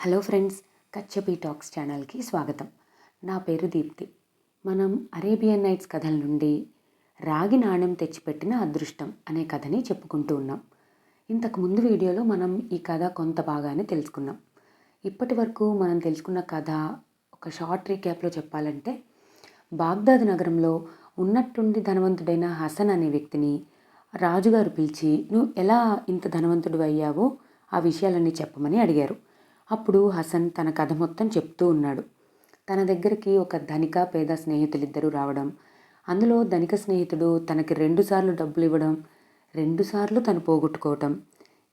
Hello friends, Kachchapi talks ఛానల్కి స్వాగతం. నా పేరు దీప్తి. మనం అరేబియన్ నైట్స్ కథల నుండి రాగి నాణెం తెచ్చిపెట్టిన అదృష్టం అనే కథని చెప్పుకుంటూ ఉన్నాం. ఇంతకు ముందు వీడియోలో మనం ఈ కథ కొంత భాగాన్ని తెలుసుకున్నాం. ఇప్పటి వరకు మనం తెలుసుకున్న కథ ఒక షార్ట్ రీక్యాప్లో చెప్పాలంటే, బాగ్దాద్ నగరంలో ఉన్నట్టుండి ధనవంతుడైన హసన్ అనే వ్యక్తిని రాజుగారు పిలిచి, నువ్వు ఎలా ఇంత ధనవంతుడు అయ్యావో ఆ విషయాలన్నీ చెప్పమని అడిగారు. అప్పుడు హసన్ తన కథ మొత్తం చెప్తూ ఉన్నాడు. తన దగ్గరికి ఒక ధనిక పేద స్నేహితులిద్దరూ రావడం, అందులో ధనిక స్నేహితుడు తనకి 2 సార్లు డబ్బులు ఇవ్వడం, 2 సార్లు తను పోగొట్టుకోవటం,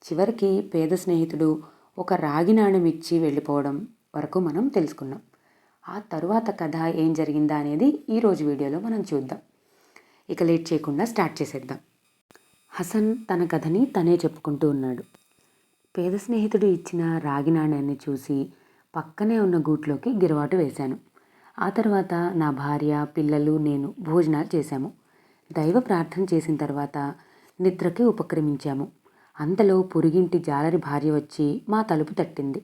చివరికి పేద స్నేహితుడు ఒక రాగి నాణెం ఇచ్చి వెళ్ళిపోవడం వరకు మనం తెలుసుకున్నాం. ఆ తరువాత కథ ఏం జరిగిందా అనేది ఈరోజు వీడియోలో మనం చూద్దాం. ఇక లేట్ చేయకుండా స్టార్ట్ చేసేద్దాం. హసన్ తన కథని తనే చెప్పుకుంటూ ఉన్నాడు. పేద స్నేహితుడు ఇచ్చిన రాగి నాణ్యాన్ని చూసి పక్కనే ఉన్న గూట్లోకి గిరవాటు వేశాను. ఆ తర్వాత నా భార్య, పిల్లలు, నేను భోజనాలు చేశాము. దైవ ప్రార్థన చేసిన తర్వాత నిద్రకి ఉపక్రమించాము. అంతలో పొరుగింటి జాలరి భార్య వచ్చి మా తలుపు తట్టింది.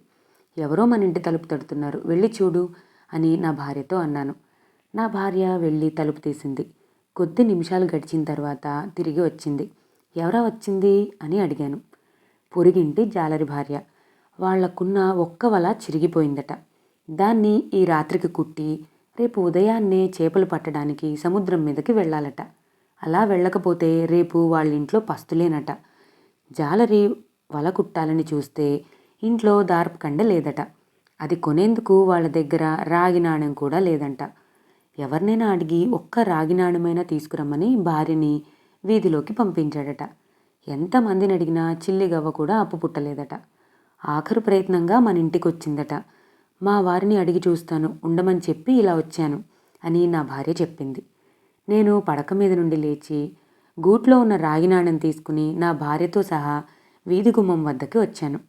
ఎవరో మన ఇంటి తలుపు తడుతున్నారు, వెళ్ళి చూడు అని నా భార్యతో అన్నాను. నా భార్య వెళ్ళి తలుపు తీసింది. కొద్ది నిమిషాలు గడిచిన తర్వాత తిరిగి వచ్చింది. ఎవరా వచ్చింది అని అడిగాను. పొరుగింటి జాలరి భార్య. వాళ్లకున్న ఒక్క వల చిరిగిపోయిందట. దాన్ని ఈ రాత్రికి కుట్టి రేపు ఉదయాన్నే చేపలు పట్టడానికి సముద్రం మీదకి వెళ్ళాలట. అలా వెళ్ళకపోతే రేపు వాళ్ళింట్లో పస్తులేనట. జాలరి వల కుట్టాలని చూస్తే ఇంట్లో దారపు కండ లేదట. అది కొనేందుకు వాళ్ళ దగ్గర రాగి నాణెం కూడా లేదంట. ఎవరినైనా అడిగి ఒక్క రాగి నాణెమైనా తీసుకురమ్మని భార్యని వీధిలోకి పంపించాడట. ఎంతమందిని అడిగినా చిల్లిగవ్వ కూడా అప్పు పుట్టలేదట. ఆఖరు ప్రయత్నంగా మన ఇంటికి వచ్చిందట. మా వారిని అడిగి చూస్తాను, ఉండమని చెప్పి ఇలా వచ్చాను అని నా భార్య చెప్పింది. నేను పడక మీద నుండి లేచి గూట్లో ఉన్న రాగి నాణెం తీసుకుని నా భార్యతో సహా వీధి గుమ్మం వద్దకి వచ్చాను.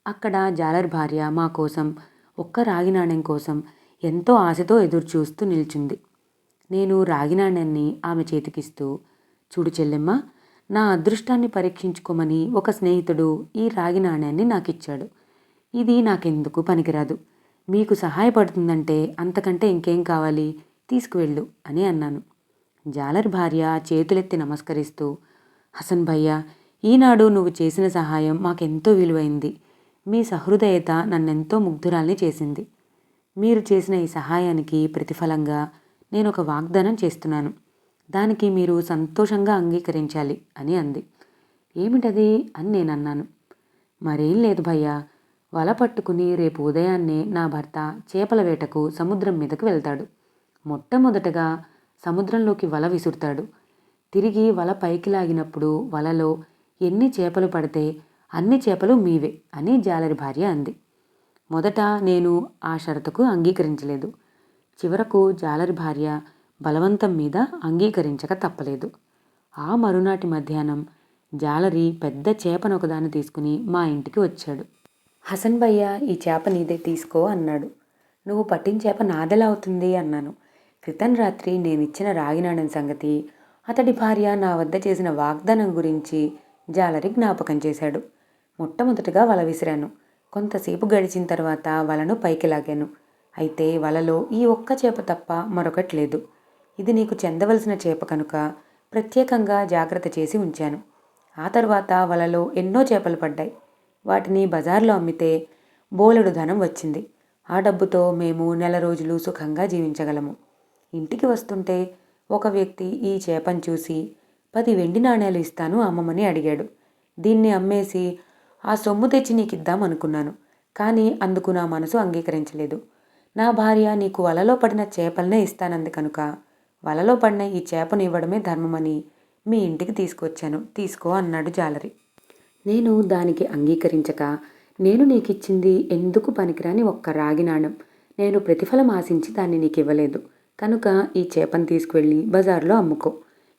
అక్కడ జాలర్ భార్య మా కోసం ఒక్క రాగి నాణెం కోసం ఎంతో ఆశతో ఎదురు చూస్తూ నిల్చుంది. నేను రాగి నాణ్యాన్ని ఆమె చేతికిస్తూ, చూడు చెల్లెమ్మ, నా అదృష్టాన్ని పరీక్షించుకోమని ఒక స్నేహితుడు ఈ రాగి నాణ్యాన్ని నాకిచ్చాడు. ఇది నాకెందుకు పనికిరాదు. మీకు సహాయపడుతుందంటే అంతకంటే ఇంకేం కావాలి, తీసుకువెళ్ళు అని అన్నాను. జాలర్ భార్య చేతులెత్తి నమస్కరిస్తూ, హసన్ భయ్యా, ఈనాడు నువ్వు చేసిన సహాయం మాకెంతో విలువైంది. మీ సహృదయత నన్నెంతో ముగ్ధురాల్ని చేసింది. మీరు చేసిన ఈ సహాయానికి ప్రతిఫలంగా నేను ఒక వాగ్దానం చేస్తున్నాను. దానికి మీరు సంతోషంగా అంగీకరించాలి అని అంది. ఏమిటది అని నేను అన్నాను. మరేం లేదు భయ్యా, వల పట్టుకుని రేపు ఉదయాన్నే నా భర్త చేపల వేటకు సముద్రం మీదకు వెళ్తాడు. మొట్టమొదటగా సముద్రంలోకి వల విసురుతాడు. తిరిగి వల పైకి లాగినప్పుడు వలలో ఎన్ని చేపలు పడితే అన్ని చేపలు మీవే అని జాలరి భార్య అంది. మొదట నేను ఆ షరతుకు అంగీకరించలేదు. చివరకు జాలరి భార్య బలవంతం మీద అంగీకరించక తప్పలేదు. ఆ మరునాటి మధ్యాహ్నం జాలరి పెద్ద చేపను ఒకదాన్ని తీసుకుని మా ఇంటికి వచ్చాడు. హసన్ భయ్య, ఈ చేప నీదే, తీసుకో అన్నాడు. నువ్వు పట్టిన చేప నాదెలా అవుతుంది అన్నాను. క్రితం రాత్రి నేనిచ్చిన రాగి నాణెం సంగతి, అతడి భార్య నా వద్ద చేసిన వాగ్దానం గురించి జాలరి జ్ఞాపకం చేశాడు. మొట్టమొదటగా వల విసిరాను. కొంతసేపు గడిచిన తర్వాత వలను పైకి లాగాను. అయితే వలలో ఈ ఒక్క చేప తప్ప మరొకటి లేదు. ఇది నీకు చెందవలసిన చేప కనుక ప్రత్యేకంగా జాగ్రత్త చేసి ఉంచాను. ఆ తర్వాత వలలో ఎన్నో చేపలు పడ్డాయి. వాటిని బజార్లో అమ్మితే బోలెడు ధనం వచ్చింది. ఆ డబ్బుతో మేము నెల రోజులు సుఖంగా జీవించగలము. ఇంటికి వస్తుంటే ఒక వ్యక్తి ఈ చేపను చూసి 10 వెండి నాణేలు ఇస్తాను అమ్మమని అడిగాడు. దీన్ని అమ్మేసి ఆ సొమ్ము తెచ్చి నీకిద్దాం అనుకున్నాను. కానీ అందుకు నా మనసు అంగీకరించలేదు. నా భార్య నీకు వలలో పడిన చేపలనే ఇస్తానంది కనుక వలలో పడిన ఈ చేపను ఇవ్వడమే ధర్మమని మీ ఇంటికి తీసుకొచ్చాను, తీసుకో అన్నాడు జాలరి. నేను దానికి అంగీకరించక, నేను నీకిచ్చింది ఎందుకు పనికిరాని ఒక్క రాగి నాణెం. నేను ప్రతిఫలం ఆశించి దాన్ని నీకు ఇవ్వలేదు కనుక ఈ చేపను తీసుకువెళ్ళి బజార్లో అమ్ముకో,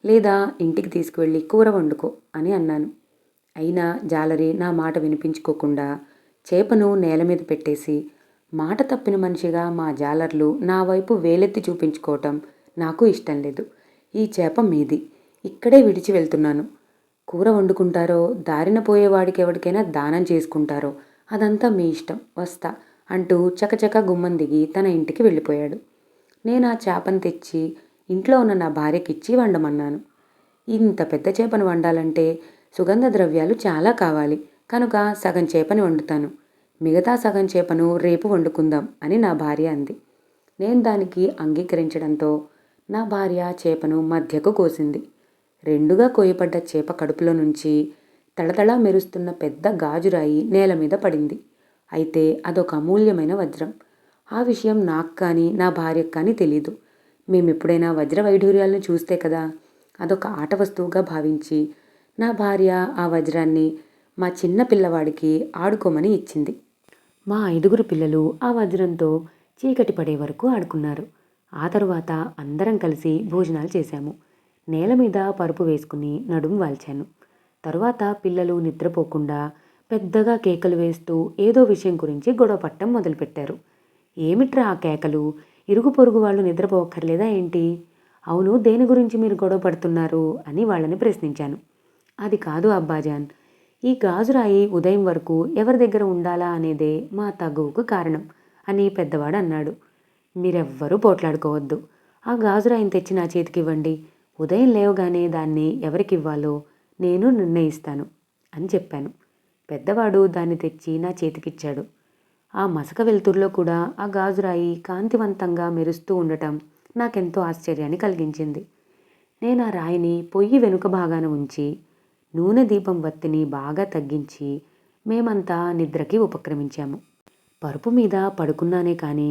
లేదా ఇంటికి తీసుకువెళ్ళి కూర వండుకో అని అన్నాను. అయినా జాలరి నా మాట వినిపించుకోకుండా చేపను నేల మీద పెట్టేసి, మాట తప్పిన మనిషిగా మా జాలర్లు నా వైపు వేలెత్తి చూపించుకోవటం నాకు ఇష్టం లేదు. ఈ చేప మీది, ఇక్కడే విడిచి వెళ్తున్నాను. కూర వండుకుంటారో దారిన పోయేవాడికి ఎవరికైనా దానం చేసుకుంటారో అదంతా మీ ఇష్టం, వస్తా అంటూ చకచక గుమ్మం దిగి తన ఇంటికి వెళ్ళిపోయాడు. నేను ఆ చేపను తెచ్చి ఇంట్లో ఉన్న నా భార్యకిచ్చి వండమన్నాను. ఇంత పెద్ద చేపను వండాలంటే సుగంధ ద్రవ్యాలు చాలా కావాలి కనుక సగం చేపని వండుతాను. మిగతా సగం చేపను రేపు వండుకుందాం అని నా భార్య అంది. నేను దానికి అంగీకరించడంతో నా భార్య చేపను మధ్యకు కోసింది. రెండుగా కోయబడ్డ చేప కడుపులో నుంచి తళతళ మెరుస్తున్న పెద్ద గాజురాయి నేల మీద పడింది. అయితే అదొక అమూల్యమైన వజ్రం. ఆ విషయం నాకు కానీ నా భార్యకు కానీ తెలీదు. మేమెప్పుడైనా వజ్ర వైఢూర్యాలను చూస్తే కదా, అదొక ఆట వస్తువుగా భావించి నా భార్య ఆ వజ్రాన్ని మా చిన్న పిల్లవాడికి ఆడుకోమని ఇచ్చింది. మా 5 పిల్లలు ఆ వజ్రంతో చీకటి పడే వరకు ఆడుకున్నారు. ఆ తరువాత అందరం కలిసి భోజనాలు చేశాము. నేల మీద పరుపు వేసుకుని నడుం వాల్చాను. తరువాత పిల్లలు నిద్రపోకుండా పెద్దగా కేకలు వేస్తూ ఏదో విషయం గురించి గొడవ పట్టం మొదలుపెట్టారు. ఏమిట్రా ఆ కేకలు? ఇరుగు పొరుగు వాళ్ళు నిద్రపోక్కర్లేదా ఏంటి? అవును, దేని గురించి మీరు గొడవ పడుతున్నారు అని వాళ్ళని ప్రశ్నించాను. అది కాదు అబ్బాజాన్, ఈ గాజురాయి ఉదయం వరకు ఎవరి దగ్గర ఉండాలా అనేదే మా తగువుకు కారణం అని పెద్దవాడు అన్నాడు. మీరెవ్వరూ పోట్లాడుకోవద్దు. ఆ గాజురాయిని తెచ్చి నా చేతికివ్వండి. ఉదయం లేవగానే దాన్ని ఎవరికివ్వాలో నేను నిర్ణయిస్తాను అని చెప్పాను. పెద్దవాడు దాన్ని తెచ్చి నా చేతికిచ్చాడు. ఆ మసక వెలుతురులో కూడా ఆ గాజురాయి కాంతివంతంగా మెరుస్తూ ఉండటం నాకెంతో ఆశ్చర్యాన్ని కలిగించింది. నేను ఆ రాయిని పొయ్యి వెనుక భాగాన ఉంచి నూనె దీపం వత్తిని బాగా తగ్గించి మేమంతా నిద్రకి ఉపక్రమించాము. పరుపు మీద పడుకున్నానే కానీ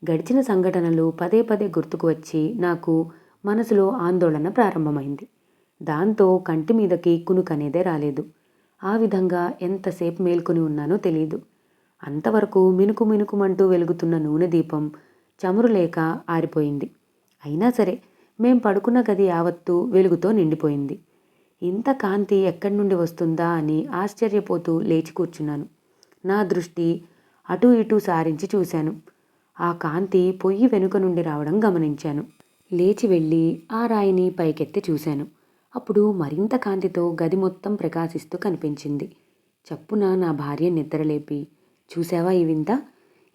గడిచిన సంఘటనలు పదే పదే గుర్తుకు వచ్చి నాకు మనసులో ఆందోళన ప్రారంభమైంది. దాంతో కంటి మీదకి కునుకనేదే రాలేదు. ఆ విధంగా ఎంతసేపు మేల్కొని ఉన్నానో తెలీదు. అంతవరకు మినుకు మినుకుమంటూ వెలుగుతున్న నూనె దీపం చమురు లేక ఆరిపోయింది. అయినా సరే మేం పడుకున్న గది యావత్తూ వెలుగుతో నిండిపోయింది. ఇంత కాంతి ఎక్కడి నుండి వస్తుందా అని ఆశ్చర్యపోతూ లేచి కూర్చున్నాను. నా దృష్టి అటూ ఇటూ సారించి చూశాను. ఆ కాంతి పొయ్యి వెనుక నుండి రావడం గమనించాను. లేచి వెళ్ళి ఆ రాయిని పైకెత్తి చూశాను. అప్పుడు మరింత కాంతితో గది మొత్తం ప్రకాశిస్తూ కనిపించింది. చప్పున నా భార్య నిద్రలేపి, చూశావా ఈ వింత?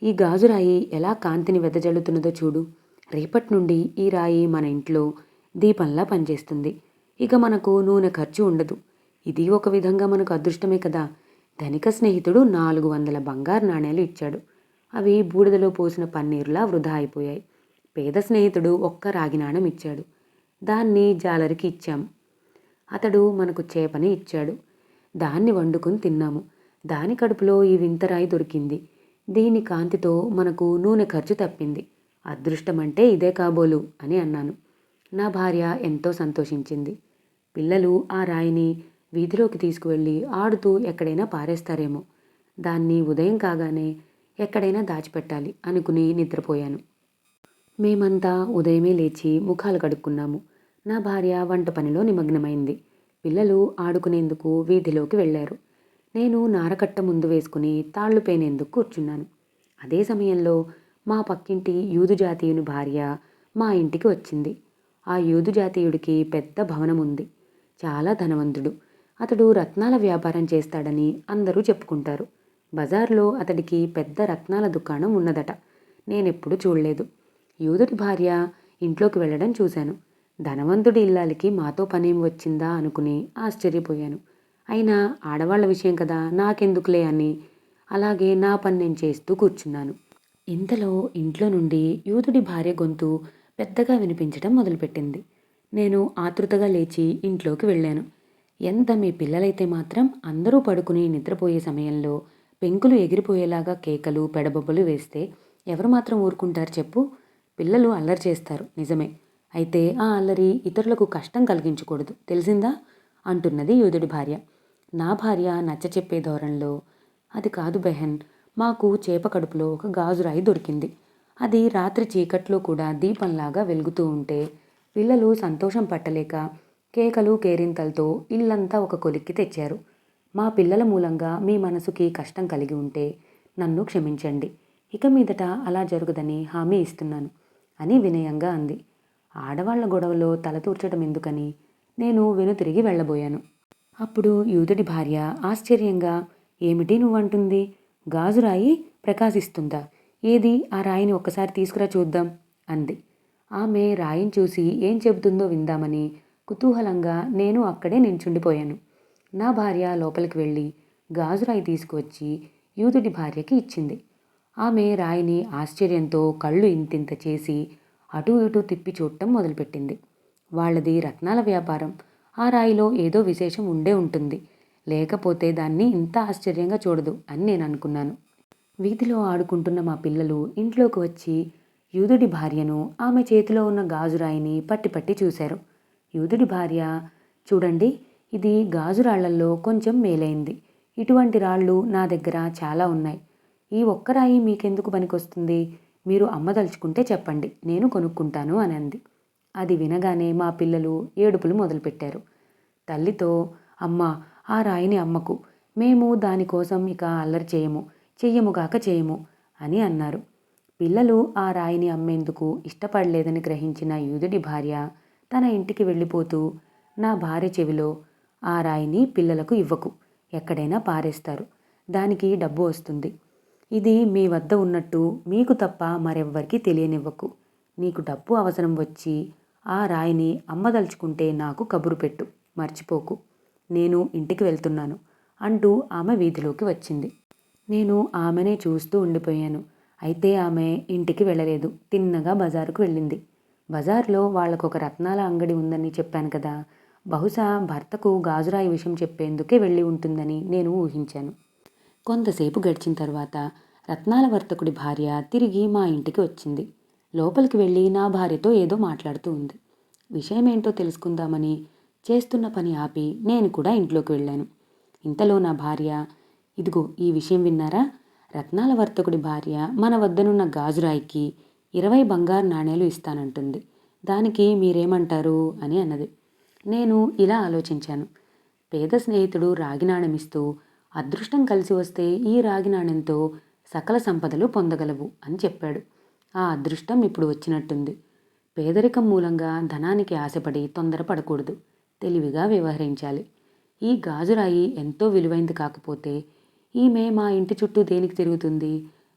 ఈ గాజురాయి ఎలా కాంతిని వెదజల్లుతున్నదో చూడు. రేపటి నుండి ఈ రాయి మన ఇంట్లో దీపంలా పనిచేస్తుంది. ఇక మనకు నూనె ఖర్చు ఉండదు. ఇది ఒక విధంగా మనకు అదృష్టమే కదా. ధనిక స్నేహితుడు 400 బంగారు నాణేలు ఇచ్చాడు. అవి బూడిదలో పోసిన పన్నీరులా వృధా అయిపోయాయి. పేద స్నేహితుడు ఒక్క రాగి నాణెం ఇచ్చాడు. దాన్ని జాలరికి ఇచ్చాం. అతడు మనకు చేపని ఇచ్చాడు. దాన్ని వండుకొని తిన్నాము. దాని కడుపులో ఈ వింతరాయి దొరికింది. దీని కాంతితో మనకు నూనె ఖర్చు తప్పింది. అదృష్టమంటే ఇదే కాబోలు అని అన్నాను. నా భార్య ఎంతో సంతోషించింది. పిల్లలు ఆ రాయిని వీధిలోకి తీసుకువెళ్ళి ఆడుతూ ఎక్కడైనా పారేస్తారేమో, దాన్ని ఉదయం కాగానే ఎక్కడైనా దాచిపెట్టాలి అనుకుని నిద్రపోయాను. మేమంతా ఉదయమే లేచి ముఖాలు కడుక్కున్నాము. నా భార్య వంట పనిలో నిమగ్నమైంది. పిల్లలు ఆడుకునేందుకు వీధిలోకి వెళ్ళారు. నేను నారకట్ట ముందు వేసుకుని తాళ్లు పేనేందుకు కూర్చున్నాను. అదే సమయంలో మా పక్కింటి యూదు జాతీయుని భార్య మా ఇంటికి వచ్చింది. ఆ యూదు జాతీయుడికి పెద్ద భవనం ఉంది. చాలా ధనవంతుడు. అతడు రత్నాల వ్యాపారం చేస్తాడని అందరూ చెప్పుకుంటారు. బజార్లో అతడికి పెద్ద రత్నాల దుకాణం ఉన్నదట. నేనెప్పుడు చూడలేదు. యూదుడి భార్య ఇంట్లోకి వెళ్ళడం చూశాను. ధనవంతుడి ఇల్లాలికి మాతో పనేం వచ్చిందా అనుకుని ఆశ్చర్యపోయాను. అయినా ఆడవాళ్ల విషయం కదా, నాకెందుకులే అని అలాగే నా పని నేను చేస్తూ కూర్చున్నాను. ఇంతలో ఇంట్లో నుండి యూదుడి భార్య గొంతు పెద్దగా వినిపించడం మొదలుపెట్టింది. నేను ఆతృతగా లేచి ఇంట్లోకి వెళ్ళాను. ఎంత మీ పిల్లలైతే మాత్రం అందరూ పడుకుని నిద్రపోయే సమయంలో పెంకులు ఎగిరిపోయేలాగా కేకలు పెడబొబ్బలు వేస్తే ఎవరు మాత్రం ఊరుకుంటారు చెప్పు? పిల్లలు అల్లరి చేస్తారు నిజమే, అయితే ఆ అల్లరి ఇతరులకు కష్టం కలిగించకూడదు, తెలిసిందా అంటున్నది యూదుడి భార్య. నా భార్య నచ్చ చెప్పే ధోరణిలో, అది కాదు బెహన్, మాకు చేప కడుపులో ఒక గాజురాయి దొరికింది. అది రాత్రి చీకట్లో కూడా దీపంలాగా వెలుగుతూ ఉంటే పిల్లలు సంతోషం పట్టలేక కేకలు కేరింతలతో ఇల్లంతా ఒక కొలిక్కి తెచ్చారు. మా పిల్లల మూలంగా మీ మనసుకి కష్టం కలిగి ఉంటే నన్ను క్షమించండి. ఇక మీదట అలా జరగదని హామీ ఇస్తున్నాను అని వినయంగా అంది. ఆడవాళ్ల గొడవలో తలతూర్చడం ఎందుకని నేను వెనుతిరిగి వెళ్ళబోయాను. అప్పుడు యూదుడి భార్య ఆశ్చర్యంగా, ఏమిటి నువ్వంటుంది? గాజురాయి ప్రకాశిస్తుందా? ఏది ఆ రాయిని ఒక్కసారి తీసుకురా చూద్దాం అంది. ఆమె రాయిని చూసి ఏం చెబుతుందో విందామని కుతూహలంగా నేను అక్కడే నించుండిపోయాను. నా భార్య లోపలికి వెళ్ళి గాజురాయి తీసుకువచ్చి యూదుడి భార్యకి ఇచ్చింది. ఆమె రాయిని ఆశ్చర్యంతో కళ్ళు ఇంతింత చేసి అటూ ఇటూ తిప్పి చూడటం మొదలుపెట్టింది. వాళ్ళది రత్నాల వ్యాపారం. ఆ రాయిలో ఏదో విశేషం ఉండే ఉంటుంది. లేకపోతే దాన్ని ఇంత ఆశ్చర్యంగా చూడదు అని నేను అనుకున్నాను. వీధిలో ఆడుకుంటున్న మా పిల్లలు ఇంట్లోకి వచ్చి యూదుడి భార్యను, ఆమె చేతిలో ఉన్న గాజురాయిని పట్టి పట్టి చూశారు. యూదుడి భార్య, చూడండి, ఇది గాజురాళ్లల్లో కొంచెం మేలైంది. ఇటువంటి రాళ్ళు నా దగ్గర చాలా ఉన్నాయి. ఈ ఒక్క రాయి మీకెందుకు పనికొస్తుంది? మీరు అమ్మదలుచుకుంటే చెప్పండి, నేను కొనుక్కుంటాను అని అంది. అది వినగానే మా పిల్లలు ఏడుపులు మొదలుపెట్టారు. తల్లితో, అమ్మా, ఆ రాయిని అమ్మకు, మేము దానికోసం ఇక అల్లరి చెయ్యముగాక చేయము అని అన్నారు. పిల్లలు ఆ రాయిని అమ్మేందుకు ఇష్టపడలేదని గ్రహించిన యూదుడి భార్య తన ఇంటికి వెళ్ళిపోతూ నా భార్య చెవిలో, ఆ రాయిని పిల్లలకు ఇవ్వకు, ఎక్కడైనా పారేస్తారు, దానికి డబ్బు వస్తుంది. ఇది మీ వద్ద ఉన్నట్టు మీకు తప్ప మరెవ్వరికీ తెలియనివ్వకు. నీకు డబ్బు అవసరం వచ్చి ఆ రాయిని అమ్మదలుచుకుంటే నాకు కబురు పెట్టు, మర్చిపోకు. నేను ఇంటికి వెళ్తున్నాను అంటూ ఆమె వీధిలోకి వచ్చింది. నేను ఆమెనే చూస్తూ ఉండిపోయాను. అయితే ఆమె ఇంటికి వెళ్ళలేదు. తిన్నగా బజారుకు వెళ్ళింది. బజార్లో వాళ్లకొక రత్నాల అంగడి ఉందని చెప్పాను కదా, బహుశా భర్తకు గాజురాయి విషయం చెప్పేందుకే వెళ్ళి ఉంటుందని నేను ఊహించాను. కొంతసేపు గడిచిన తర్వాత రత్నాల వర్తకుడి భార్య తిరిగి మా ఇంటికి వచ్చింది. లోపలికి వెళ్ళి నా భార్యతో ఏదో మాట్లాడుతూ ఉంది. విషయమేంటో తెలుసుకుందామని చేస్తున్న పని ఆపి నేను కూడా ఇంట్లోకి వెళ్ళాను. ఇంతలో నా భార్య, ఇదిగో ఈ విషయం విన్నారా? రత్నాల వర్తకుడి భార్య మన వద్దనున్న గాజురాయికి 20 బంగారు నాణేలు ఇస్తానంటుంది. దానికి మీరేమంటారు అని అన్నది. నేను ఇలా ఆలోచించాను. పేద స్నేహితుడు రాగి నాణెమిస్తూ, అదృష్టం కలిసి వస్తే ఈ రాగి నాణెంతో సకల సంపదలు పొందగలవు అని చెప్పాడు. ఆ అదృష్టం ఇప్పుడు వచ్చినట్టుంది. పేదరికం మూలంగా ధనానికి ఆశపడి తొందరపడకూడదు. తెలివిగా వ్యవహరించాలి. ఈ గాజురాయి ఎంతో విలువైంది కాకపోతే ఈమె మా ఇంటి చుట్టూ దేనికి తిరుగుతుంది?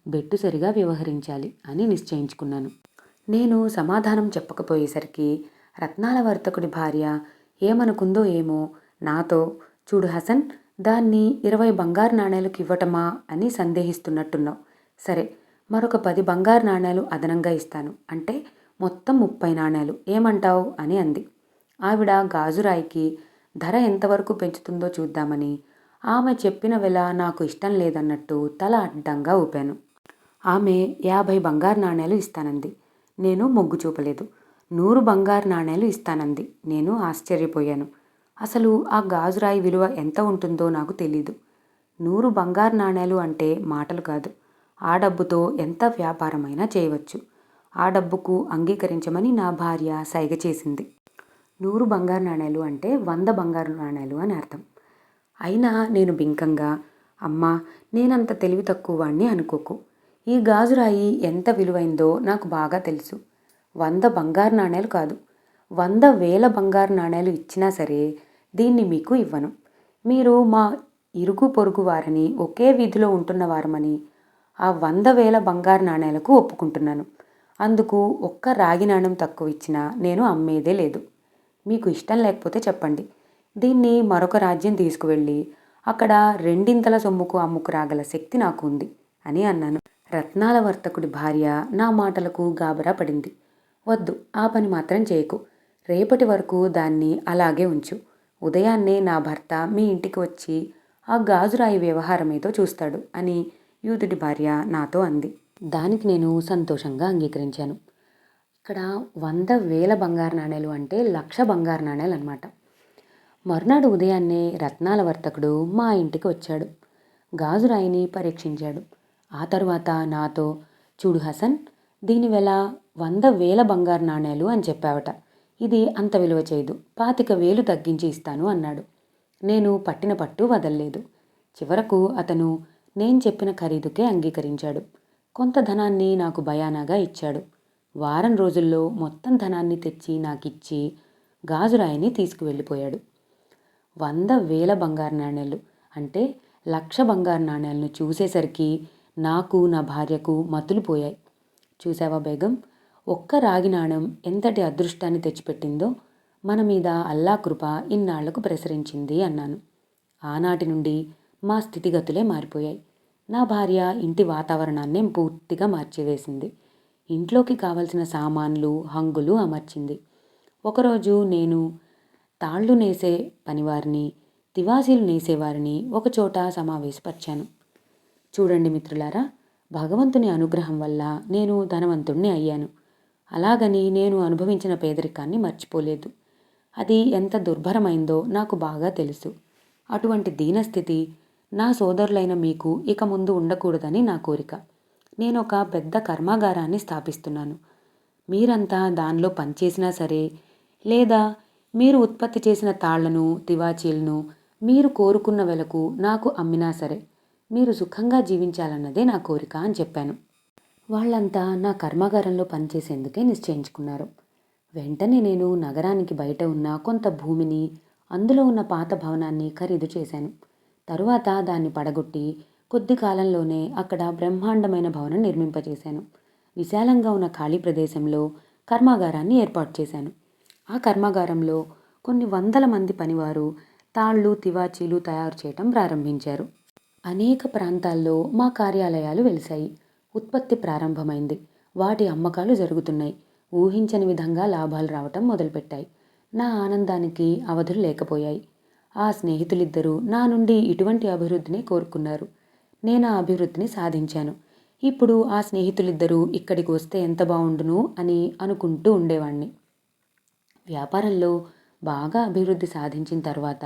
బెట్టు సరిగా వ్యవహరించాలి అని నిశ్చయించుకున్నాను. నేను సమాధానం చెప్పకపోయేసరికి రత్నాల వర్తకుడి భార్య ఏమనుకుందో ఏమో నాతో, చూడు హసన్, దాన్ని 20 బంగారు నాణేలకు ఇవ్వటమా అని సందేహిస్తున్నట్టున్నావు. సరే, మరొక 10 బంగారు నాణేలు అదనంగా ఇస్తాను, అంటే మొత్తం 30 నాణేలు, ఏమంటావు అని అంది. ఆవిడ గాజురాయికి ధర ఎంతవరకు పెంచుతుందో చూద్దామని ఆమె చెప్పిన వెల నాకు ఇష్టం లేదన్నట్టు తల అడ్డంగా ఊపాను. ఆమె 50 బంగారు నాణేలు ఇస్తానంది. నేను మొగ్గు చూపలేదు. 100 బంగారు నాణేలు ఇస్తానంది. నేను ఆశ్చర్యపోయాను. అసలు ఆ గాజురాయి విలువ ఎంత ఉంటుందో నాకు తెలీదు. 100 బంగారు నాణేలు అంటే మాటలు కాదు. ఆ డబ్బుతో ఎంత వ్యాపారమైనా చేయవచ్చు. ఆ డబ్బుకు అంగీకరించమని నా భార్య సైగ చేసింది. 100 బంగారు నాణేలు అంటే 100 బంగారు నాణేలు అని అర్థం. అయినా నేను బింకంగా, అమ్మా, నేనంత తెలివి తక్కువ వాణ్ణి అనుకోకు. ఈ గాజురాయి ఎంత విలువైందో నాకు బాగా తెలుసు. 100 బంగారు నాణేలు కాదు, 100,000 బంగారు నాణేలు ఇచ్చినా సరే దీన్ని మీకు ఇవ్వను. మీరు మా ఇరుగు పొరుగు వారని, ఒకే వీధిలో ఉంటున్నవారమని ఆ 100,000 బంగారు నాణేలకు ఒప్పుకుంటున్నాను. అందుకు ఒక్క రాగి నాణెం తక్కువ ఇచ్చినా నేను అమ్మేదే లేదు. మీకు ఇష్టం లేకపోతే చెప్పండి. దీన్ని మరొక రాజ్యం తీసుకువెళ్ళి అక్కడ రెండింతల సొమ్ముకు అమ్ముకు రాగల శక్తి నాకు ఉంది అని అన్నాను. రత్నాల వర్తకుడి భార్య నా మాటలకు గాబరా పడింది. వద్దు, ఆ పని మాత్రం చేయకు. రేపటి వరకు దాన్ని అలాగే ఉంచు. ఉదయాన్నే నా భర్త మీ ఇంటికి వచ్చి ఆ గాజురాయి వ్యవహారం ఏదో చూస్తాడు అని యూదుడి భార్య నాతో అంది. దానికి నేను సంతోషంగా అంగీకరించాను. ఇక్కడ 100,000 బంగారు నాణేలు అంటే 1,00,000 బంగారు నాణేలు అన్నమాట. మరునాడు ఉదయాన్నే రత్నాల వర్తకుడు మా ఇంటికి వచ్చాడు. గాజురాయిని పరీక్షించాడు. ఆ తరువాత నాతో, చూడు హసన్, దీని వెల 100,000 బంగారు నాణేలు అని చెప్పావట. ఇది అంత విలువ చేయదు, 25,000 తగ్గించి ఇస్తాను అన్నాడు. నేను పట్టిన పట్టు వదల్లేదు. చివరకు అతను నేను చెప్పిన ఖరీదుకే అంగీకరించాడు. కొంత ధనాన్ని నాకు బయానాగా ఇచ్చాడు. వారం రోజుల్లో మొత్తం ధనాన్ని తెచ్చి నాకిచ్చి గాజురాయిని తీసుకువెళ్ళిపోయాడు. 100,000 బంగారు నాణేలు అంటే 1,00,000 బంగారు నాణేలను చూసేసరికి నాకు, నా భార్యకు మతులు పోయాయి. చూసావా బేగం, ఒక్క రాగి నాణెం ఎంతటి అదృష్టాన్ని తెచ్చిపెట్టిందో, మన మీద అల్లా కృప ఇన్నాళ్లకు ప్రసరించింది అన్నాను. ఆనాటి నుండి మా స్థితిగతులే మారిపోయాయి. నా భార్య ఇంటి వాతావరణాన్నే పూర్తిగా మార్చివేసింది. ఇంట్లోకి కావలసిన సామాన్లు, హంగులు అమర్చింది. ఒకరోజు నేను తాళ్ళు నేసే పనివారిని, తివాసీలు నేసేవారిని ఒకచోట సమావేశపరిచాను. చూడండి మిత్రులారా, భగవంతుని అనుగ్రహం వల్ల నేను ధనవంతుణ్ణి అయ్యాను. అలాగని నేను అనుభవించిన పేదరికాన్ని మర్చిపోలేదు. అది ఎంత దుర్భరమైందో నాకు బాగా తెలుసు. అటువంటి దీనస్థితి నా సోదరులైన మీకు ఇక ముందు ఉండకూడదని నా కోరిక. నేను ఒక పెద్ద కర్మాగారాన్ని స్థాపిస్తున్నాను. మీరంతా దానిలో పనిచేసినా సరే, లేదా మీరు ఉత్పత్తి చేసిన తాళ్లను, తివాచీలను మీరు కోరుకున్న వెలకు నాకు అమ్మినా సరే, మీరు సుఖంగా జీవించాలన్నదే నా కోరిక అని చెప్పాను. వాళ్ళంతా నా కర్మాగారంలో పనిచేసేందుకే నిశ్చయించుకున్నారు. వెంటనే నేను నగరానికి బయట ఉన్న కొంత భూమిని, అందులో ఉన్న పాత భవనాన్ని ఖరీదు చేశాను. తరువాత దాన్ని పడగొట్టి కొద్ది కాలంలోనే అక్కడ బ్రహ్మాండమైన భవనం నిర్మింపజేశాను. విశాలంగా ఉన్న ఖాళీ ప్రదేశంలో కర్మాగారాన్ని ఏర్పాటు చేశాను. ఆ కర్మాగారంలో కొన్ని వందల మంది పనివారు తాళ్ళు, తివాచీలు తయారు చేయటం ప్రారంభించారు. అనేక ప్రాంతాల్లో మా కార్యాలయాలు వెలిశాయి. ఉత్పత్తి ప్రారంభమైంది. వాటి అమ్మకాలు జరుగుతున్నాయి. ఊహించని విధంగా లాభాలు రావటం మొదలుపెట్టాయి. నా ఆనందానికి అవధులు లేకపోయాయి. ఆ స్నేహితులిద్దరూ నా నుండి ఇటువంటి అభివృద్ధిని కోరుకున్నారు. నేను ఆ అభివృద్ధిని సాధించాను. ఇప్పుడు ఆ స్నేహితులిద్దరూ ఇక్కడికి వస్తే ఎంత బాగుండును అని అనుకుంటూ ఉండేవాణ్ణి. వ్యాపారంలో బాగా అభివృద్ధి సాధించిన తర్వాత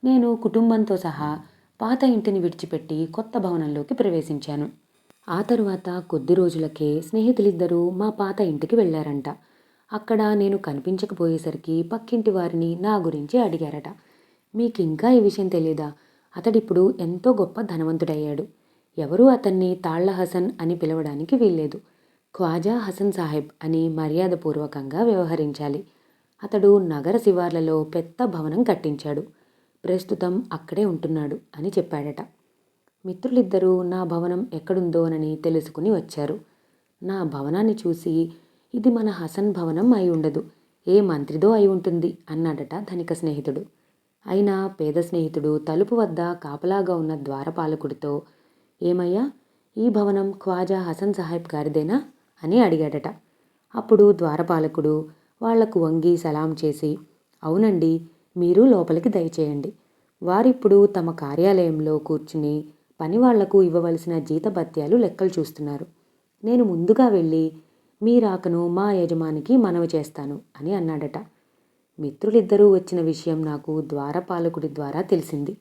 నేను కుటుంబంతో సహా పాత ఇంటిని విడిచిపెట్టి కొత్త భవనంలోకి ప్రవేశించాను. ఆ తరువాత కొద్ది రోజులకే స్నేహితులిద్దరూ మా పాత ఇంటికి వెళ్ళారంట. అక్కడ నేను కనిపించకపోయేసరికి పక్కింటి వారిని నా గురించి అడిగారట. మీకింకా ఈ విషయం తెలీదా? అతడిప్పుడు ఎంతో గొప్ప ధనవంతుడయ్యాడు. ఎవరూ అతన్ని తాళ్ల హసన్ అని పిలవడానికి వీల్లేదు. ఖ్వాజా హసన్ సాహెబ్ అని మర్యాదపూర్వకంగా వ్యవహరించాలి. అతడు నగర శివార్లలో పెద్ద భవనం కట్టించాడు. ప్రస్తుతం అక్కడే ఉంటున్నాడు అని చెప్పాడట. మిత్రులిద్దరూ నా భవనం ఎక్కడుందోనని తెలుసుకుని వచ్చారు. నా భవనాన్ని చూసి, ఇది మన హసన్ భవనం అయి ఉండదు, ఏ మంత్రిదో అయి ఉంటుంది అన్నాడట ధనిక స్నేహితుడు. అయినా పేద స్నేహితుడు తలుపు వద్ద కాపలాగా ఉన్న ద్వారపాలకుడితో, ఏమయ్యా, ఈ భవనం ఖ్వాజా హసన్ సాహెబ్ గారిదేనా అని అడిగాడట. అప్పుడు ద్వారపాలకుడు వాళ్లకు వంగి సలాం చేసి, అవునండి, మీరు లోపలికి దయచేయండి. వారిప్పుడు తమ కార్యాలయంలో కూర్చుని పనివాళ్లకు ఇవ్వవలసిన జీతభత్యాలు లెక్కలు చూస్తున్నారు. నేను ముందుగా వెళ్ళి మీ రాకను మా యజమానికి మనవి చేస్తాను అని అన్నాడట. మిత్రులిద్దరూ వచ్చిన విషయం నాకు ద్వారపాలకుడి ద్వారా తెలిసింది.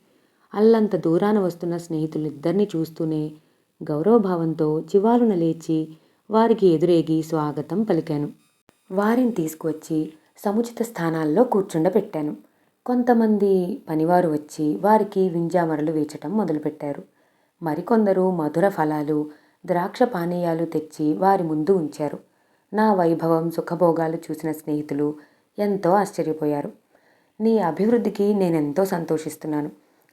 అల్లంత దూరాన వస్తున్న స్నేహితులిద్దరిని చూస్తూనే గౌరవభావంతో చివాలున లేచి వారికి ఎదురేగి స్వాగతం పలికాను. వారిని తీసుకువచ్చి సముచిత స్థానాల్లో కూర్చుండబెట్టాను. కొంతమంది పనివారు వచ్చి వారికి వింజామరలు వేచటం మొదలుపెట్టారు. మరికొందరు మధుర ఫలాలు, ద్రాక్ష పానీయాలు తెచ్చి వారి ముందు ఉంచారు. నా వైభవం, సుఖభోగాలు చూసిన స్నేహితులు ఎంతో ఆశ్చర్యపోయారు. నీ అభివృద్ధికి నేనెంతో సంతోషిస్తున్నాను.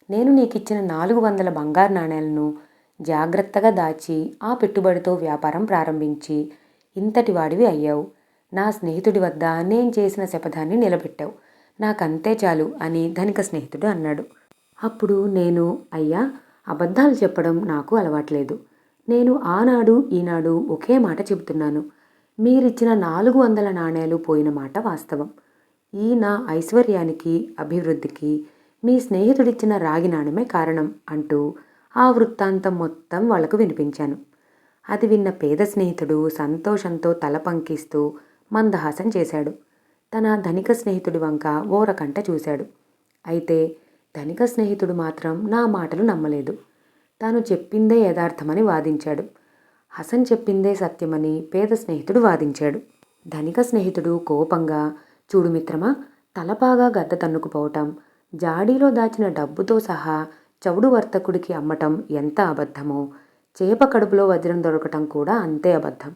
నేను నీకిచ్చిన 400 బంగారు నాణేలను జాగ్రత్తగా దాచి ఆ పెట్టుబడితో వ్యాపారం ప్రారంభించి ఇంతటి వాడివి అయ్యావు. నా స్నేహితుడి వద్ద నేను చేసిన శపథాన్ని నిలబెట్టావు. నాకంతే చాలు అని ధనిక స్నేహితుడు అన్నాడు. అప్పుడు నేను, అయ్యా, అబద్ధాలు చెప్పడం నాకు అలవాట్లేదు. నేను ఆనాడు ఈనాడు ఒకే మాట చెబుతున్నాను. మీరిచ్చిన 400 నాణేలు పోయిన మాట వాస్తవం. ఈ నా ఐశ్వర్యానికి, అభివృద్ధికి మీ స్నేహితుడిచ్చిన రాగి నాణెమే కారణం అంటూ ఆ వృత్తాంతం మొత్తం వాళ్లకు వినిపించాను. అది విన్న పేద స్నేహితుడు సంతోషంతో తల పంకిస్తూ మందహాసం చేశాడు. తన ధనిక స్నేహితుడి వంక ఓరకంట చూశాడు. అయితే ధనిక స్నేహితుడు మాత్రం నా మాటలు నమ్మలేదు. తాను చెప్పిందే యథార్థమని వాదించాడు. హసన్ చెప్పిందే సత్యమని పేద స్నేహితుడు వాదించాడు. ధనిక స్నేహితుడు కోపంగా, చూడు మిత్రమా, తలపాగా గద్ద తన్నుకుపోవటం, జాడీలో దాచిన డబ్బుతో సహా చవుడు వర్తకుడికి అమ్మటం ఎంత అబద్ధమో, చేప కడుపులో వజ్రం దొరకటం కూడా అంతే అబద్ధం.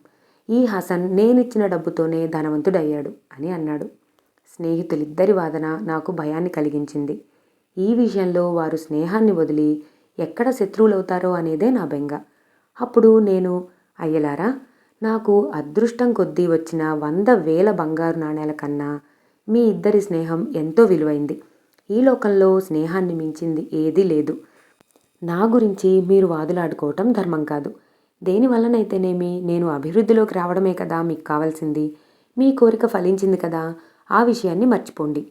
ఈ హసన్ నేనిచ్చిన డబ్బుతోనే ధనవంతుడయ్యాడు అని అన్నాడు. స్నేహితులిద్దరి వాదన నాకు భయాన్ని కలిగించింది. ఈ విషయంలో వారు స్నేహాన్ని వదిలి ఎక్కడ శత్రువులవుతారో అనేదే నా బెంగ. అప్పుడు నేను, అయ్యలారా, నాకు అదృష్టం కొద్దీ వచ్చిన 100,000 బంగారు నాణేల కన్నా మీ ఇద్దరి స్నేహం ఎంతో విలువైంది. ఈ లోకంలో స్నేహాన్ని మించింది ఏదీ లేదు. నా గురించి మీరు వాదులాడుకోవటం ధర్మం కాదు. దేనివల్లనైతేనేమి నేను అభివృద్ధిలోకి రావడమే కదా మీకు కావాల్సింది. మీ కోరిక ఫలించింది కదా, ఆ విషయాన్ని మర్చిపోండి.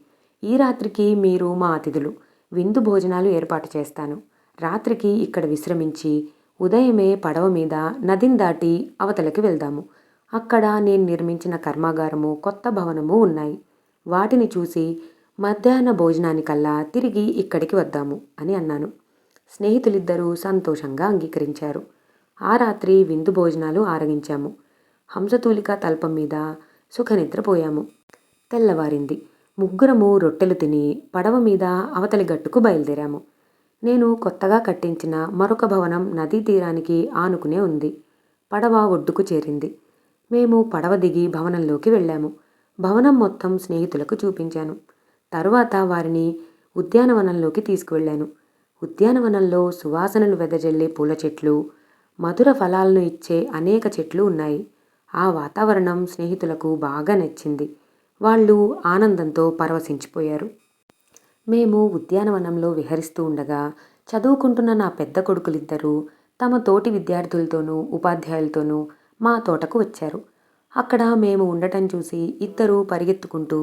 ఈ రాత్రికి మీరు మా అతిథులు. విందు భోజనాలు ఏర్పాటు చేస్తాను. రాత్రికి ఇక్కడ విశ్రమించి ఉదయమే పడవ మీద నదిని దాటి అవతలకి వెళ్దాము. అక్కడ నేను నిర్మించిన కర్మాగారము, కొత్త భవనము ఉన్నాయి. వాటిని చూసి మధ్యాహ్న భోజనానికల్లా తిరిగి ఇక్కడికి వద్దాము అని అన్నాను. స్నేహితులిద్దరూ సంతోషంగా అంగీకరించారు. ఆ రాత్రి విందు భోజనాలు ఆరగించాము. హంసతూలిక తల్పం మీద సుఖనిద్రపోయాము. తెల్లవారింది. ముగ్గురము రొట్టెలు తిని పడవ మీద అవతలి గట్టుకు బయలుదేరాము. నేను కొత్తగా కట్టించిన మరొక భవనం నదీ తీరానికి ఆనుకునే ఉంది. పడవ ఒడ్డుకు చేరింది. మేము పడవ దిగి భవనంలోకి వెళ్ళాము. భవనం మొత్తం స్నేహితులకు చూపించాను. తరువాత వారిని ఉద్యానవనంలోకి తీసుకువెళ్ళాను. ఉద్యానవనంలో సువాసనలు వెదజల్లే పూల చెట్లు, మధుర ఫలాలను ఇచ్చే అనేక చెట్లు ఉన్నాయి. ఆ వాతావరణం స్నేహితులకు బాగా నచ్చింది. వాళ్ళు ఆనందంతో పరవశించిపోయారు. మేము ఉద్యానవనంలో విహరిస్తూ ఉండగా చదువుకుంటున్న నా పెద్ద కొడుకులిద్దరూ తమ తోటి విద్యార్థులతోనూ ఉపాధ్యాయులతోనూ మా తోటకు వచ్చారు. అక్కడ మేము ఉండటం చూసి ఇద్దరూ పరిగెత్తుకుంటూ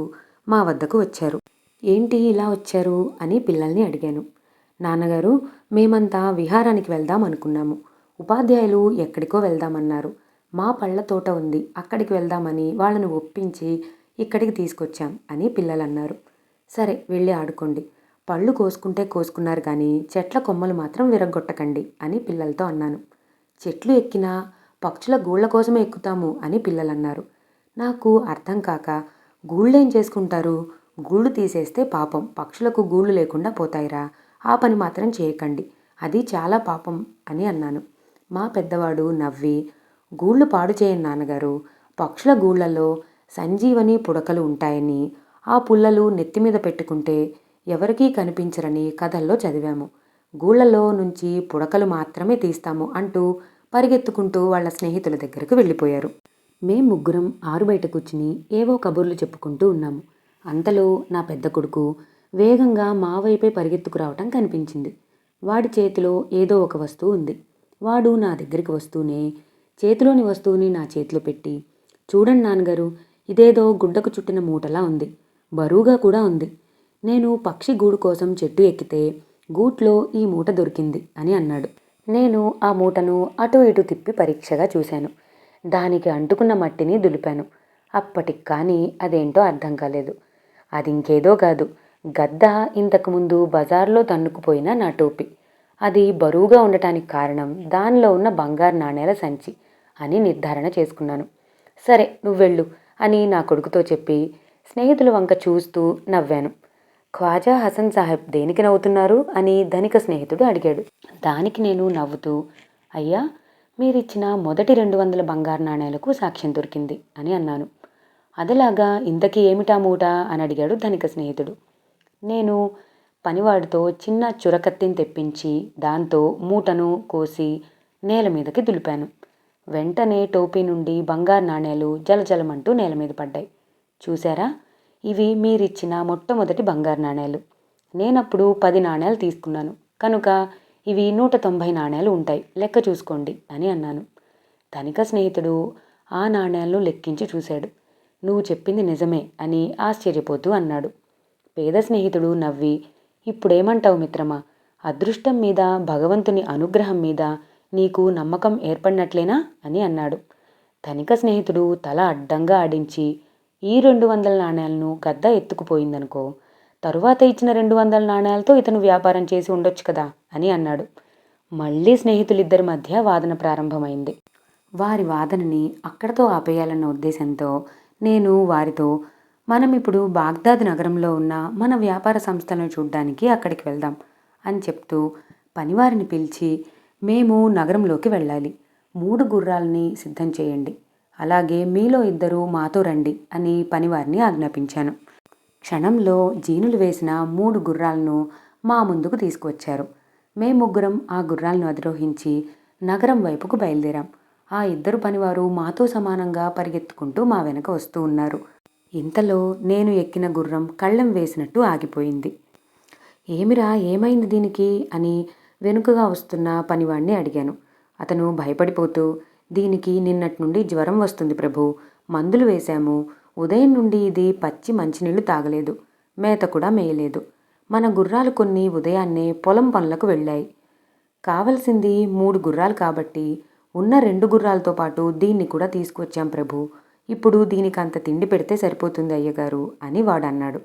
మా వద్దకు వచ్చారు. ఏంటి ఇలా వచ్చారు అని పిల్లల్ని అడిగాను. నాన్నగారు, మేమంతా విహారానికి వెళ్దాం అనుకున్నాము. ఉపాధ్యాయులు ఎక్కడికో వెళ్దామన్నారు. మా పళ్ళ తోట ఉంది, అక్కడికి వెళ్దామని వాళ్ళను ఒప్పించి ఇక్కడికి తీసుకొచ్చాం అని పిల్లలన్నారు. సరే, వెళ్ళి ఆడుకోండి. పళ్ళు కోసుకుంటే కోసుకున్నారు కానీ చెట్ల కొమ్మలు మాత్రం విరగ్గొట్టకండి అని పిల్లలతో అన్నాను. చెట్లు ఎక్కినా పక్షుల గూళ్ళ కోసమే ఎక్కుతాము అని పిల్లలన్నారు. నాకు అర్థం కాక, గూళ్ళేం చేసుకుంటారు? గూళ్ళు తీసేస్తే పాపం, పక్షులకు గూళ్ళు లేకుండా పోతాయిరా, ఆ పని మాత్రం చేయకండి, అది చాలా పాపం అని అన్నాను. మా పెద్దవాడు నవ్వి, గూళ్ళు పాడు చేయను నాన్నగారు, పక్షుల గూళ్ళలో సంజీవని పుడకలు ఉంటాయని, ఆ పుల్లలు నెత్తిమీద పెట్టుకుంటే ఎవరికీ కనిపించరని కథల్లో చదివాము. గూళ్ళలో నుంచి పుడకలు మాత్రమే తీస్తాము అంటూ పరిగెత్తుకుంటూ వాళ్ళ స్నేహితుల దగ్గరకు వెళ్ళిపోయారు. మేం ముగ్గురం ఆరుబయట కూర్చుని ఏవో కబుర్లు చెప్పుకుంటూ ఉన్నాము. అంతలో నా పెద్ద కొడుకు వేగంగా మా వైపే పరిగెత్తుకురావటం కనిపించింది. వాడి చేతిలో ఏదో ఒక వస్తువు ఉంది. వాడు నా దగ్గరికి వస్తూనే చేతిలోని వస్తువుని నా చేతిలో పెట్టి, చూడండి నాన్నగారు, ఇదేదో గుడ్డకు చుట్టిన మూటలా ఉంది, బరువుగా కూడా ఉంది. నేను పక్షి గూడు కోసం చెట్టు ఎక్కితే గూట్లో ఈ మూట దొరికింది అని అన్నాడు. నేను ఆ మూటను అటు ఇటు తిప్పి పరీక్షగా చూశాను. దానికి అంటుకున్న మట్టిని దులిపాను. అప్పటికి కానీ అదేంటో అర్థం కాలేదు. అది ఇంకేదో కాదు, గద్ద ఇంతకుముందు బజార్లో తన్నుకుపోయిన నా టోపీ. అది బరువుగా ఉండటానికి కారణం దానిలో ఉన్న బంగారు నాణేల సంచి అని నిర్ధారణ చేసుకున్నాను. సరే, నువ్వెళ్ళు అని నా కొడుకుతో చెప్పి స్నేహితుల వంక చూస్తూ నవ్వాను. ఖ్వాజా హసన్ సాహెబ్ దేనికి నవ్వుతున్నారు అని ధనిక స్నేహితుడు అడిగాడు. దానికి నేను నవ్వుతూ, అయ్యా, మీరిచ్చిన మొదటి 200 బంగారు నాణేలకు సాక్ష్యం దొరికింది అని అన్నాను. అదేలాగా ఇంతకీ ఏమిటా మూట అని అడిగాడు ధనిక స్నేహితుడు. నేను పనివాడితో చిన్న చురకత్తిని తెప్పించి దాంతో మూటను కోసి నేల మీదకి దులిపాను. వెంటనే టోపీ నుండి బంగారు నాణేలు జలజలమంటూ నేల మీద పడ్డాయి. చూశారా, ఇవి మీరిచ్చిన మొట్టమొదటి బంగారు నాణేలు. నేనప్పుడు 10 నాణేలు తీసుకున్నాను కనుక ఇవి 190 నాణేలు ఉంటాయి, లెక్క చూసుకోండి అని అన్నాను. ధనిక స్నేహితుడు ఆ నాణేలను లెక్కించి చూశాడు. నువ్వు చెప్పింది నిజమే అని ఆశ్చర్యపోతూ అన్నాడు. పేద స్నేహితుడు నవ్వి, ఇప్పుడేమంటావు మిత్రమా, అదృష్టం మీద, భగవంతుని అనుగ్రహం మీద నీకు నమ్మకం ఏర్పడినట్లేనా అని అన్నాడు. ధనిక స్నేహితుడు తల అడ్డంగా ఆడించి, ఈ 200 నాణేలను గద్ద ఎత్తుకుపోయిందనుకో, తరువాత ఇచ్చిన 200 నాణేలతో ఇతను వ్యాపారం చేసి ఉండొచ్చు కదా అని అన్నాడు. మళ్ళీ స్నేహితులిద్దరి మధ్య వాదన ప్రారంభమైంది. వారి వాదనని అక్కడతో ఆపేయాలన్న ఉద్దేశంతో నేను వారితో, మనం ఇప్పుడు బాగ్దాద్ నగరంలో ఉన్న మన వ్యాపార సంస్థలను చూడ్డానికి అక్కడికి వెళ్దాం అని చెప్తూ పనివారిని పిలిచి, మేము నగరంలోకి వెళ్ళాలి, 3 గుర్రాలని సిద్ధం చేయండి, అలాగే మీలో 2 మాతో రండి అని పనివారిని ఆజ్ఞాపించాను. క్షణంలో జీనులు వేసిన 3 గుర్రాలను మా ముందుకు తీసుకువచ్చారు. మేము ముగ్గురం ఆ గుర్రాలను అధిరోహించి నగరం వైపుకు బయలుదేరాం. ఆ ఇద్దరు పనివారు మాతో సమానంగా పరిగెత్తుకుంటూ మా వెనక వస్తూ ఉన్నారు. ఇంతలో నేను ఎక్కిన గుర్రం కళ్ళెం వేసినట్టు ఆగిపోయింది. ఏమిరా, ఏమైంది దీనికి అని వెనుకగా వస్తున్న పనివాణ్ణి అడిగాను. అతను భయపడిపోతూ, దీనికి నిన్నటి నుండి జ్వరం వస్తుంది ప్రభు, మందులు వేశాము. ఉదయం నుండి ఇది పచ్చి మంచినీళ్లు తాగలేదు, మేత కూడా మేయలేదు. మన గుర్రాలు కొన్ని ఉదయాన్నే పొలం పనులకు వెళ్ళాయి. కావలసింది 3 గుర్రాలు కాబట్టి ఉన్న 2 గుర్రాలతో పాటు దీన్ని కూడా తీసుకువచ్చాం ప్రభు. ఇప్పుడు దీనికి అంత తిండి పెడితే సరిపోతుంది అయ్యగారు అని వాడన్నాడు.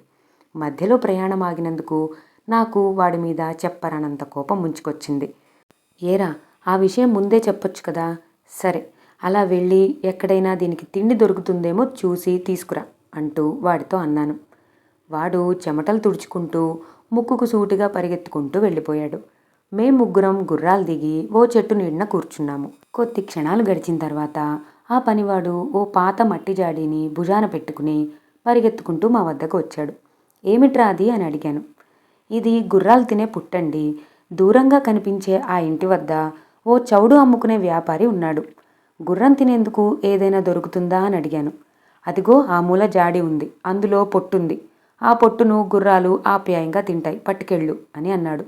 మధ్యలో ప్రయాణం ఆగినందుకు నాకు వాడి మీద చెప్పరానంత కోపం ముంచుకొచ్చింది. ఏరా, ఆ విషయం ముందే చెప్పొచ్చు కదా. సరే, అలా వెళ్ళి ఎక్కడైనా దీనికి తిండి దొరుకుతుందేమో చూసి తీసుకురా అంటూ వాడితో అన్నాను. వాడు చెమటలు తుడుచుకుంటూ ముక్కుకు సూటిగా పరిగెత్తుకుంటూ వెళ్ళిపోయాడు. మేం ముగ్గురం గుర్రాలు దిగి ఓ చెట్టు నీడన కూర్చున్నాము. కొద్ది క్షణాలు గడిచిన తర్వాత ఆ పనివాడు ఓ పాత మట్టి జాడీని భుజాన పెట్టుకుని పరిగెత్తుకుంటూ మా వద్దకు వచ్చాడు. ఏమిట్రా అది అని అడిగాను. ఇది గుర్రాలు తినే పుట్టండి. దూరంగా కనిపించే ఆ ఇంటి వద్ద ఓ చౌడు అమ్ముకునే వ్యాపారి ఉన్నాడు. గుర్రం తినేందుకు ఏదైనా దొరుకుతుందా అని అడిగాను. అదిగో ఆ మూల జాడి ఉంది, అందులో పొట్టుంది. ఆ పొట్టును గుర్రాలు ఆప్యాయంగా తింటాయి, పట్టుకెళ్ళు అని అన్నాడు.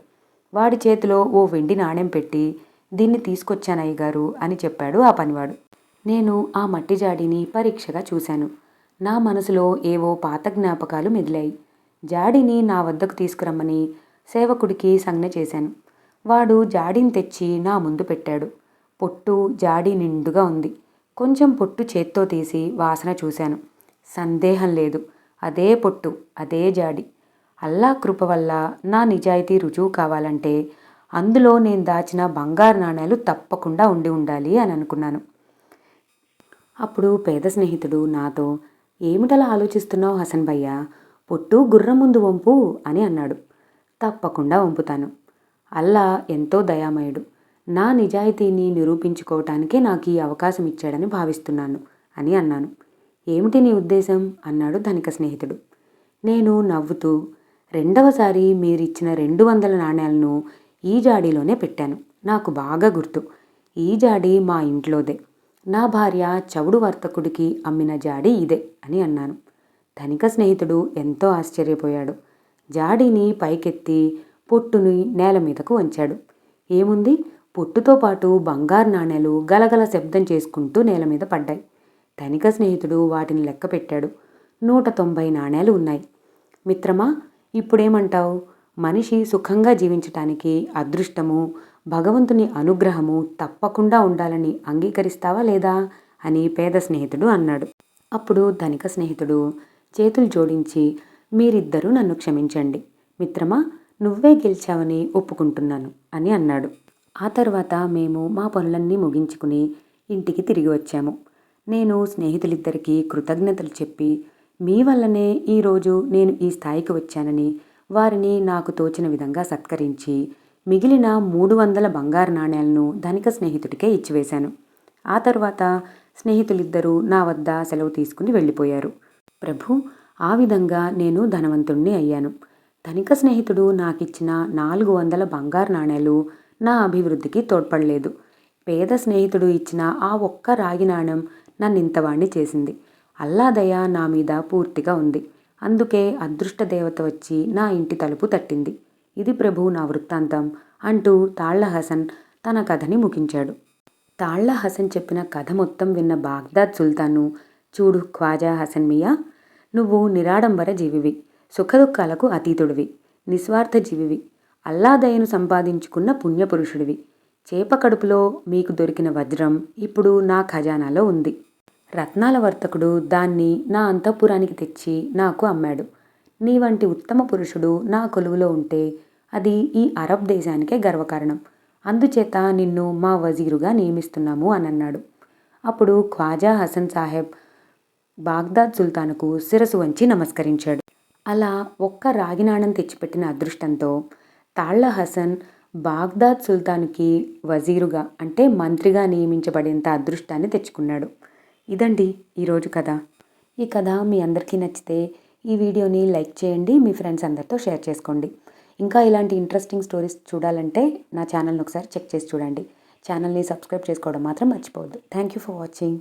వాడి చేతిలో ఓ వెండి నాణెం పెట్టి, దీన్ని తీసుకొచ్చానయ్యగారు అని చెప్పాడు ఆ పనివాడు. నేను ఆ మట్టి జాడీని పరీక్షగా చూశాను. నా మనసులో ఏవో పాత జ్ఞాపకాలు మెదిలాయి. జాడీని నా వద్దకు తీసుకురమ్మని సేవకుడికి సంజ్ఞ చేశాను. వాడు జాడీని తెచ్చి నా ముందు పెట్టాడు. పొట్టు జాడీ నిండుగా ఉంది. కొంచెం పొట్టు చేత్తో తీసి వాసన చూశాను. సందేహం లేదు, అదే పొట్టు, అదే జాడి. అల్లా కృప వల్ల నా నిజాయితీ రుజువు కావాలంటే అందులో నేను దాచిన బంగారు నాణేలు తప్పకుండా ఉండి ఉండాలి అని అనుకున్నాను. అప్పుడు పేద స్నేహితుడు నాతో, ఏమిటలా ఆలోచిస్తున్నావు హసన్ భయ్యా, పొట్టు గుర్రం ముందు వంపు అని అన్నాడు. తప్పకుండా వంపుతాను. అల్లా ఎంతో దయామయుడు. నా నిజాయితీని నిరూపించుకోవటానికే నాకు ఈ అవకాశం ఇచ్చాడని భావిస్తున్నాను అని అన్నాను. ఏమిటి నీ ఉద్దేశం అన్నాడు ధనిక స్నేహితుడు. నేను నవ్వుతూ, రెండవసారి మీరిచ్చిన 200 నాణేలను ఈ జాడీలోనే పెట్టాను. నాకు బాగా గుర్తు. ఈ జాడీ మా ఇంట్లోదే. నా భార్య చవుడు వర్తకుడికి అమ్మిన జాడీ ఇదే అని అన్నాను. ధనిక స్నేహితుడు ఎంతో ఆశ్చర్యపోయాడు. జాడీని పైకెత్తి పొట్టుని నేల మీదకు వంచాడు. ఏముంది, పొట్టుతో పాటు బంగారు నాణేలు గలగల శబ్దం చేసుకుంటూ నేల మీద పడ్డాయి. ధనిక స్నేహితుడు వాటిని లెక్క పెట్టాడు. 190 నాణేలు ఉన్నాయి. మిత్రమా, ఇప్పుడేమంటావు? మనిషి సుఖంగా జీవించటానికి అదృష్టము, భగవంతుని అనుగ్రహము తప్పకుండా ఉండాలని అంగీకరిస్తావా లేదా అని పేద స్నేహితుడు అన్నాడు. అప్పుడు ధనిక స్నేహితుడు చేతులు జోడించి, మీరిద్దరూ నన్ను క్షమించండి మిత్రమా, నువ్వే గెలిచావని ఒప్పుకుంటున్నాను అని అన్నాడు. ఆ తర్వాత మేము మా పనులన్నీ ముగించుకుని ఇంటికి తిరిగి వచ్చాము. నేను స్నేహితులిద్దరికీ కృతజ్ఞతలు చెప్పి, మీ వల్లనే ఈరోజు నేను ఈ స్థాయికి వచ్చానని వారిని నాకు తోచిన విధంగా సత్కరించి మిగిలిన 300 బంగారు నాణేలను ధనిక స్నేహితుడికే ఇచ్చివేశాను. ఆ తర్వాత స్నేహితులిద్దరూ నా వద్ద సెలవు తీసుకుని వెళ్ళిపోయారు. ప్రభు, ఆ విధంగా నేను ధనవంతుణ్ణి అయ్యాను. ధనిక స్నేహితుడు నాకిచ్చిన 400 బంగారు నాణేలు నా అభివృద్ధికి తోడ్పడలేదు. పేద స్నేహితుడు ఇచ్చిన ఆ ఒక్క రాగి నాణెం నన్నింతవాణ్ణి చేసింది. అల్లా దయ నా మీద పూర్తిగా ఉంది. అందుకే అదృష్ట దేవత వచ్చి నా ఇంటి తలుపు తట్టింది. ఇది ప్రభు నా వృత్తాంతం అంటూ తాళ్ల హసన్ తన కథని ముగించాడు. తాళ్ల హసన్ చెప్పిన కథ మొత్తం విన్న బాగ్దాద్ సుల్తాను, చూడు ఖ్వాజా హసన్ మియా, నువ్వు నిరాడంబర జీవివి, సుఖదుఖాలకు అతీతుడివి, నిస్వార్థ జీవివి, అల్లా దయను సంపాదించుకున్న పుణ్యపురుషుడివి. చేప కడుపులో మీకు దొరికిన వజ్రం ఇప్పుడు నా ఖజానాలో ఉంది. రత్నాల వర్తకుడు దాన్ని నా అంతఃపురానికి తెచ్చి నాకు అమ్మాడు. నీ వంటి ఉత్తమ పురుషుడు నా కొలువులో ఉంటే అది ఈ అరబ్ దేశానికే గర్వకారణం. అందుచేత నిన్ను మా వజీరుగా నియమిస్తున్నాము అని అన్నాడు. అప్పుడు ఖ్వాజా హసన్ సాహెబ్ బాగ్దాద్ సుల్తానుకు శిరసు వంచి నమస్కరించాడు. అలా ఒక్క రాగి నాణెం తెచ్చిపెట్టిన అదృష్టంతో తాళ్ల హసన్ బాగ్దాద్ సుల్తాన్కి వజీరుగా అంటే మంత్రిగా నియమించబడేంత అదృష్టాన్ని తెచ్చుకున్నాడు. ఇదండి ఈరోజు కథ. ఈ కథ మీ అందరికీ నచ్చితే ఈ వీడియోని లైక్ చేయండి, మీ ఫ్రెండ్స్ అందరితో షేర్ చేసుకోండి. ఇంకా ఇలాంటి ఇంట్రెస్టింగ్ స్టోరీస్ చూడాలంటే నా ఛానల్ని ఒకసారి చెక్ చేసి చూడండి. ఛానల్ని సబ్స్క్రైబ్ చేసుకోవడం మాత్రం మర్చిపోవద్దు. Thank you for watching.